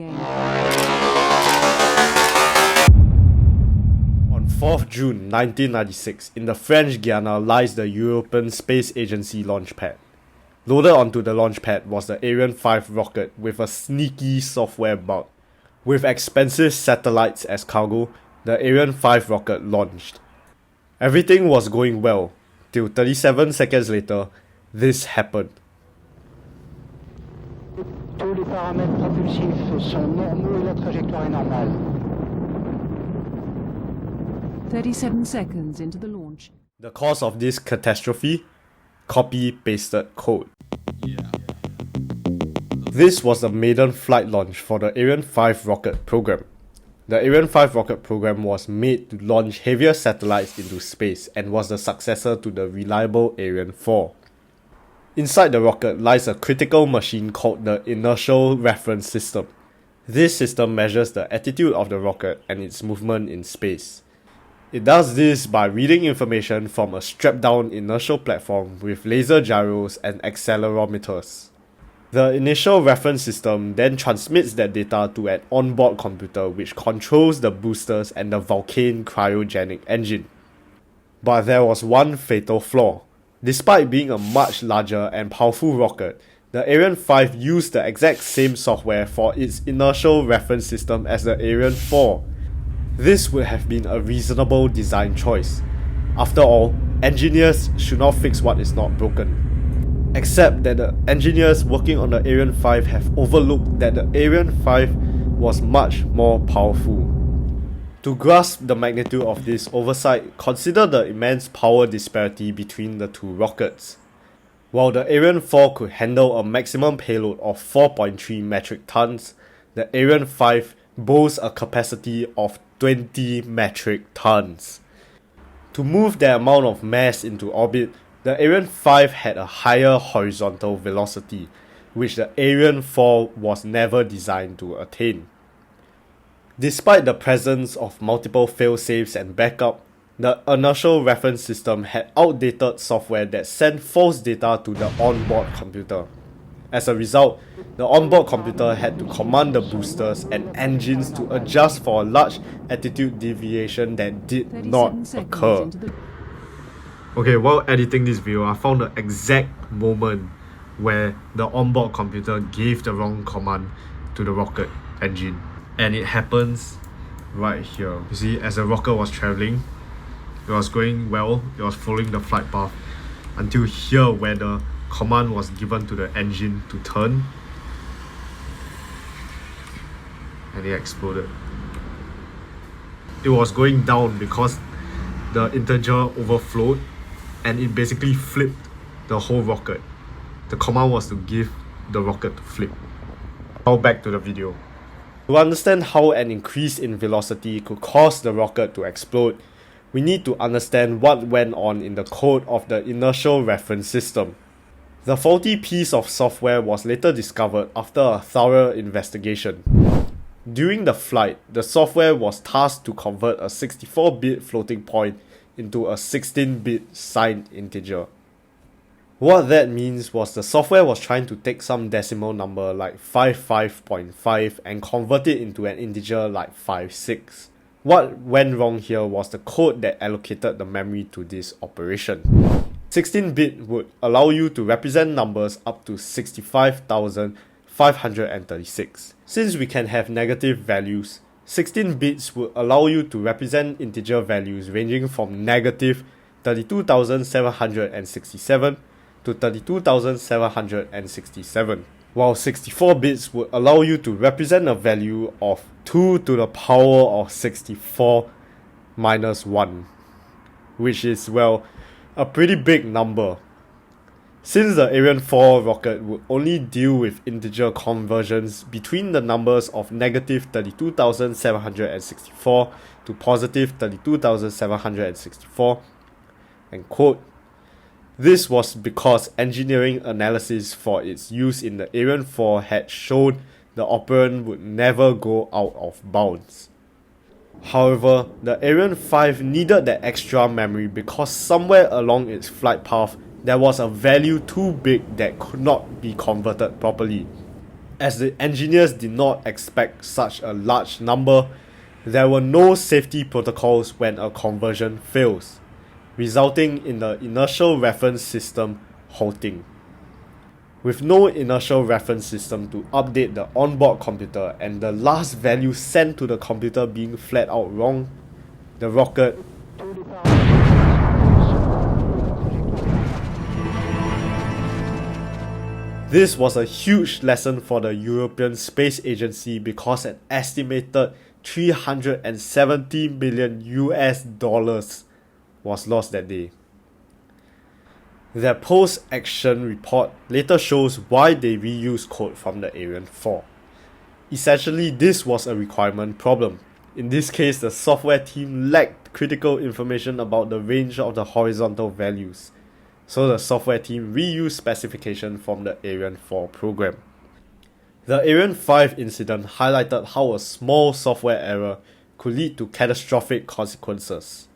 On 4th June 1996, in the French Guiana lies the European Space Agency launch pad. Loaded onto the launch pad was the Ariane 5 rocket with a sneaky software bug. With expensive satellites as cargo, the Ariane 5 rocket launched. Everything was going well, till 37 seconds later, this happened. Tous les paramètres propulsifs sont normaux et la trajectoire est normale. 37 seconds into the launch. The cause of this catastrophe? Copy-pasted code. This was the maiden flight launch for the Ariane 5 rocket program. The Ariane 5 rocket program was made to launch heavier satellites into space and was the successor to the reliable Ariane 4. Inside the rocket lies a critical machine called the Inertial Reference System. This system measures the attitude of the rocket and its movement in space. It does this by reading information from a strapped-down inertial platform with laser gyros and accelerometers. The initial reference system then transmits that data to an onboard computer which controls the boosters and the Vulcan cryogenic engine. But there was one fatal flaw. Despite being a much larger and powerful rocket, the Ariane 5 used the exact same software for its inertial reference system as the Ariane 4. This would have been a reasonable design choice. After all, engineers should not fix what is not broken. Except that the engineers working on the Ariane 5 have overlooked that the Ariane 5 was much more powerful. To grasp the magnitude of this oversight, consider the immense power disparity between the two rockets. While the Ariane 4 could handle a maximum payload of 4.3 metric tons, the Ariane 5 boasts a capacity of 20 metric tons. To move the amount of mass into orbit, the Ariane 5 had a higher horizontal velocity, which the Ariane 4 was never designed to attain. Despite the presence of multiple fail-safes and backup, the inertial reference system had outdated software that sent false data to the onboard computer. As a result, the onboard computer had to command the boosters and engines to adjust for a large attitude deviation that did not occur. Okay, while editing this video, I found the exact moment where the onboard computer gave the wrong command to the rocket engine. And it happens right here. You see, as the rocket was traveling, it was going well, it was following the flight path until here where the command was given to the engine to turn, and it exploded. It was going down because the integer overflowed and it basically flipped the whole rocket. The command was to give the rocket to flip. Now back to the video. To understand how an increase in velocity could cause the rocket to explode, we need to understand what went on in the code of the inertial reference system. The faulty piece of software was later discovered after a thorough investigation. During the flight, the software was tasked to convert a 64-bit floating point into a 16-bit signed integer. What that means was the software was trying to take some decimal number like 55.5 and convert it into an integer like 56. What went wrong here was the code that allocated the memory to this operation. 16-bit would allow you to represent numbers up to 65,536. Since we can have negative values, 16 bits would allow you to represent integer values ranging from negative 32,767 to 32,767, while 64 bits would allow you to represent a value of 2 to the power of 64 minus 1, which is, well, a pretty big number. Since the Ariane 4 rocket would only deal with integer conversions between the numbers of negative 32,764 to positive 32,764, and quote, this was because engineering analysis for its use in the Ariane 4 had shown the operand would never go out of bounds. However, the Ariane 5 needed that extra memory because somewhere along its flight path there was a value too big that could not be converted properly. As the engineers did not expect such a large number, there were no safety protocols when a conversion fails, resulting in the inertial reference system halting. With no inertial reference system to update the onboard computer and the last value sent to the computer being flat out wrong, the rocket This was a huge lesson for the European Space Agency because an estimated $370 million was lost that day. Their post-action report later shows why they reused code from the Ariane 4. Essentially, this was a requirement problem. In this case, the software team lacked critical information about the range of the horizontal values, so the software team reused specification from the Ariane 4 program. The Ariane 5 incident highlighted how a small software error could lead to catastrophic consequences.